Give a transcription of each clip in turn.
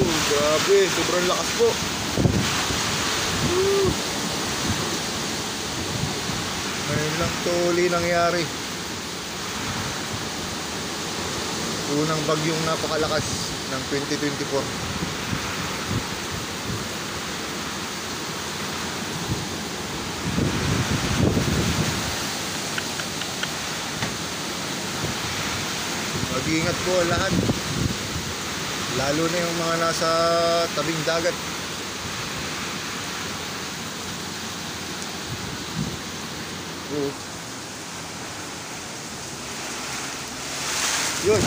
Grabe, sobrang lakas po. Ngayon lang to uli nangyari. Unang bagyong napakalakas ng 2024. Mag-iingat po lahat, lalo na yung mga nasa tabing dagat. Yun,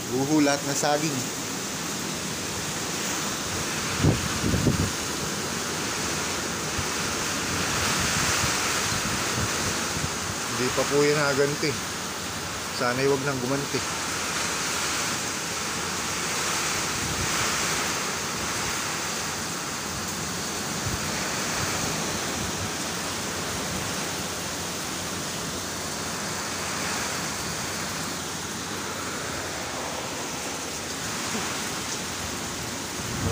buho lahat na saging. Hindi pa po yan naganti. Sana'y wag nang gumanti.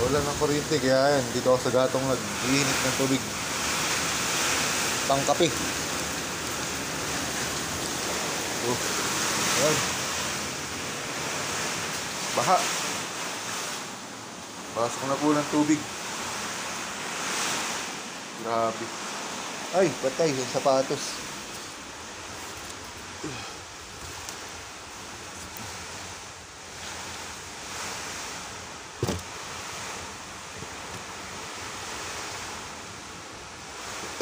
Wala ng kuryente, kaya yan, dito ako sa gatong nag-iinit ng tubig pang kape. Ayan. Baha. Pasok na po ng tubig. Grabe. Ay, patay yung sapatos.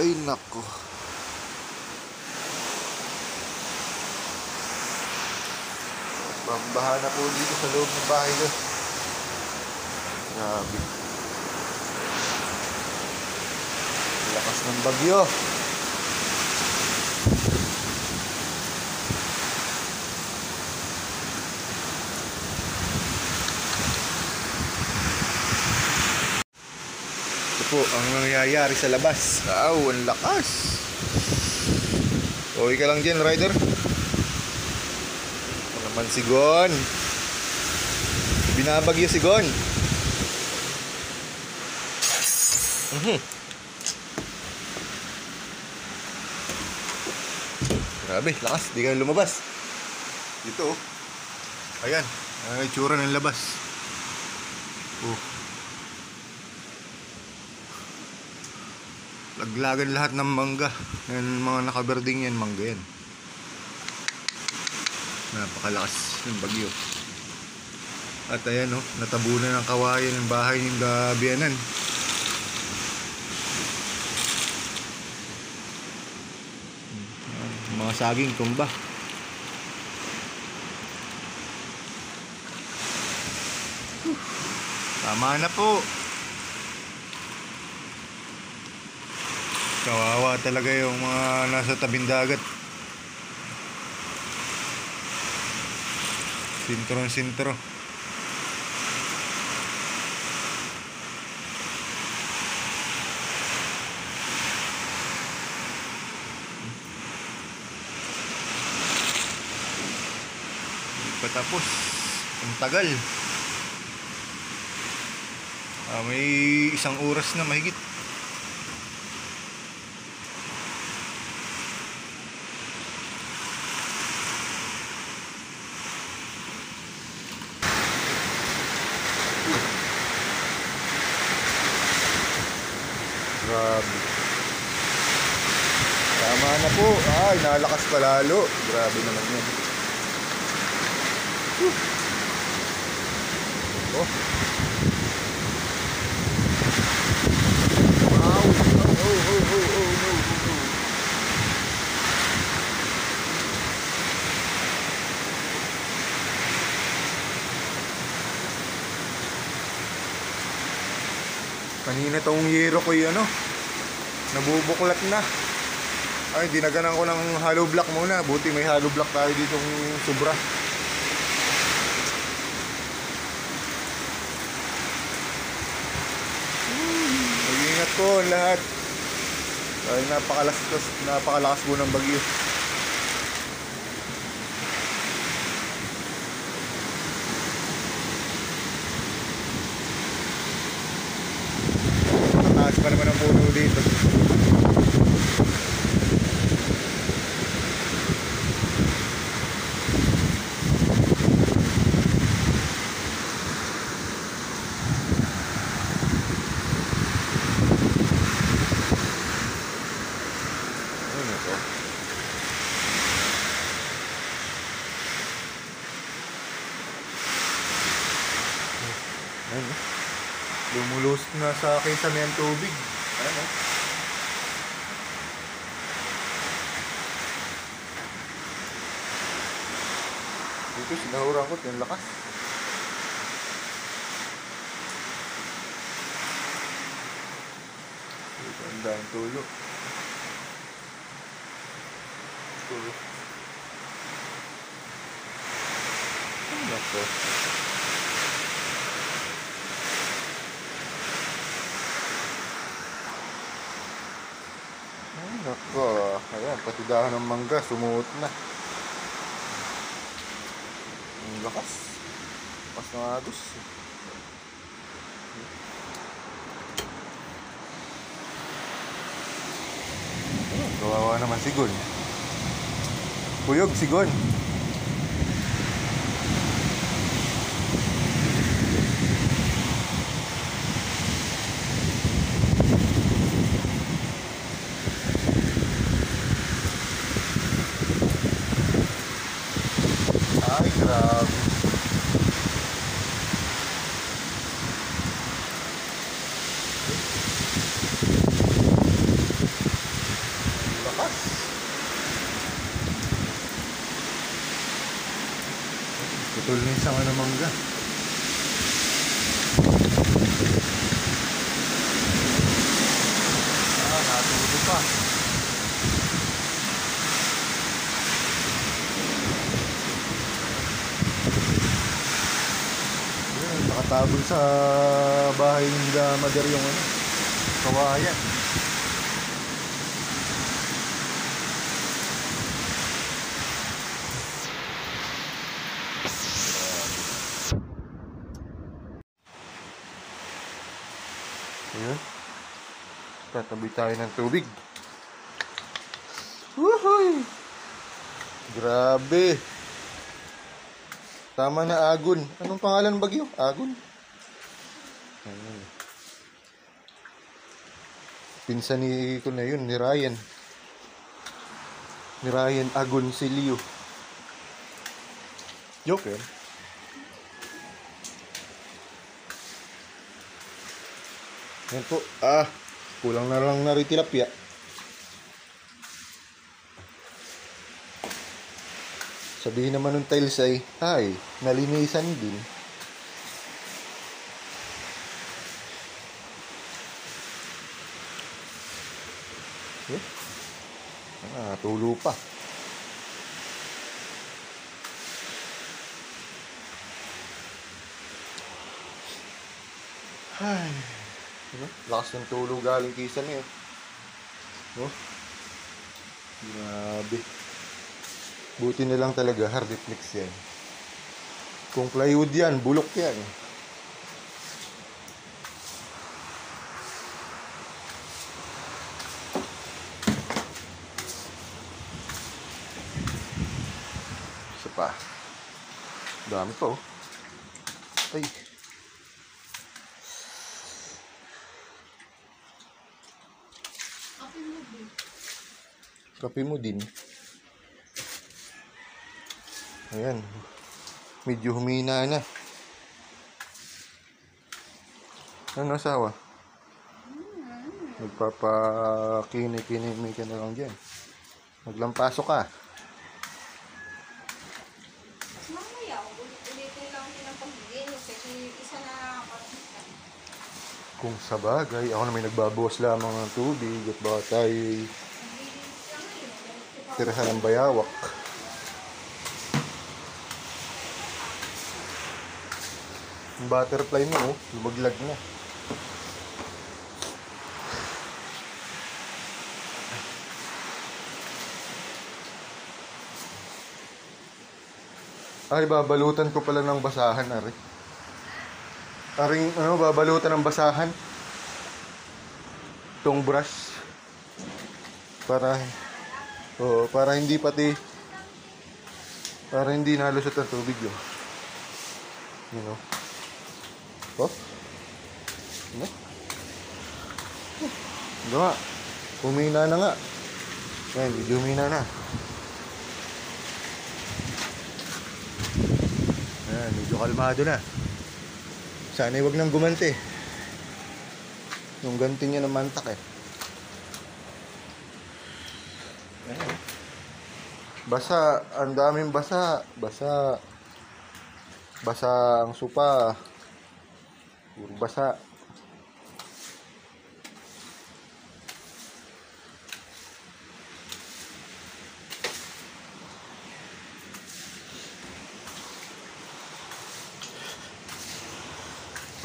Ay, nako. Baha na po dito sa loob ng bahay ko. Grabe. Lakas ng bagyo. Ito po ang nangyayari sa labas. Ang lakas. Okay ka lang dyan, rider? Naman si Gon. Binabagyo si Gon. Grabe, lakas. Di ka lumabas. Dito, oh. Ayan, ang itsura ng labas. Laglagan lahat ng mangga. Yan, mga nakaberding yan, mangga yan. Napakalakas ng bagyo. At ayan, oh, natabunan ng kawayan ng bahay ng gabianan. Mga saging tumba. Tama na po. Kawawa talaga yung mga nasa tabing dagat. Sintro. Patapos. Ang tagal. May 1 oras na mahigit. Grabe. Tama na po. Ay, nalakas pa lalo. Grabe naman yan. Oh. Wow. Oh, no. Kanina tong yero ko yun, nabubuklat na. Ay, dinaganan ko ng hollow block muna. Buti may hollow block tayo ditong sobra. Mag-ingat po lahat. Dahil napakalakas po ng bagyo. Mataas pa naman ang puno dito. Ayun, lumulusot na sa kisame ang tubig. Ayun, oh. Dito sinahuran ko yung lakas. Dito ang daming tulo. Tulo. Ano to? Nako, ayan, pati dahon ng mangga, sumuot na. Ang lakas. Lakas ng agos. Kawawa naman si Gon. Kuyog si Gon. Ay, grabe. Lakas. Putol na yung sanga ng mangga. Natulo pa. Nakatabol sa bahay ng Mother yung ano, kawayan. Ayun, tatabi tayo ng tubig. Woohoo! Grabe. Tama na, Agun. Anong pangalan ng bagyo? Agun? Ayun. Pinsan ni ko na yun, ni Ryan. Ni Ryan Agoncillo. Joke yun. Yan po. Kulang na lang na rin tilapia. Sabihin naman ng tiles ay, nalinisan din. Tulo pa. Ay, lakas ng tulo galing kisame. Grabe. Buti na lang talaga, hardiplex yan. Kung plywood yan, bulok yan. Isa pa. Dami pa, oh. Ay. Kape mo din. Ayan, medyo humina na. Ano, asawa? Nagpapakini-kini ka na lang dyan. Maglampaso ka. Mamaya, ulitin lang silang pag-iinit kasi isa na nakakapagpita. Kung sa bagay, ako na may nagbabawas lamang ng tubig at baka tayo tirahan ng bayawak. Yung butterfly mo, lumaglag na. Ay, babalutan ko pala ng basahan, Ari. Aring, babalutan ng basahan. Itong brush. Para hindi para hindi nalusot ang tubig, yun. You know? Oh? Ano? Ano nga? Humina na nga. Yan, medyo humina na. Ayan, medyo kalmado na. Sana'y wag nang gumanti. Yung ganti niya ng mantak eh. Ayan. Basa, ang daming basa. Basa ang supa. Puro basa.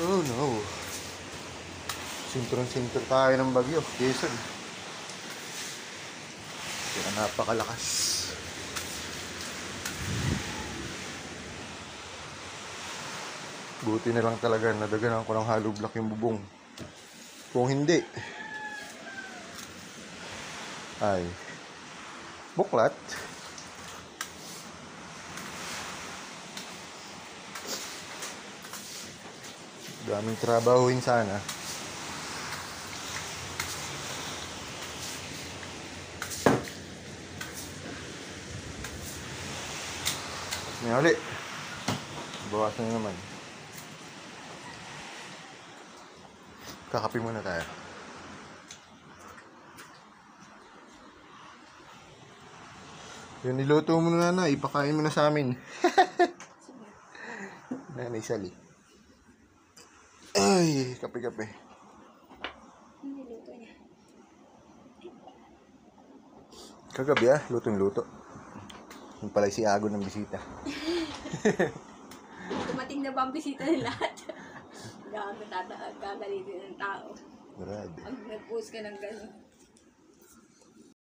Oh no. Sintron-sintron tayo ng bagyo. Quezon. Kaya napakalakas. Buti na lang talaga nadaganan ko ng hollow block yung bubong. Kung hindi, ay buklat. Daming trabahuin sana. May uli. Bawasan na naman. Kakape muna tayo. Yung niluto mo na, ipakain mo na sa amin. Nanay Sally. Ay, kape-kape. Hindi luto niya. Kagabi lutong-luto. Yung pala si Ago ng bisita. Dumating na ba ang bisita ng lahat? Gagalitin ng tao. Brad. Pag nag-post ka ng gano'n.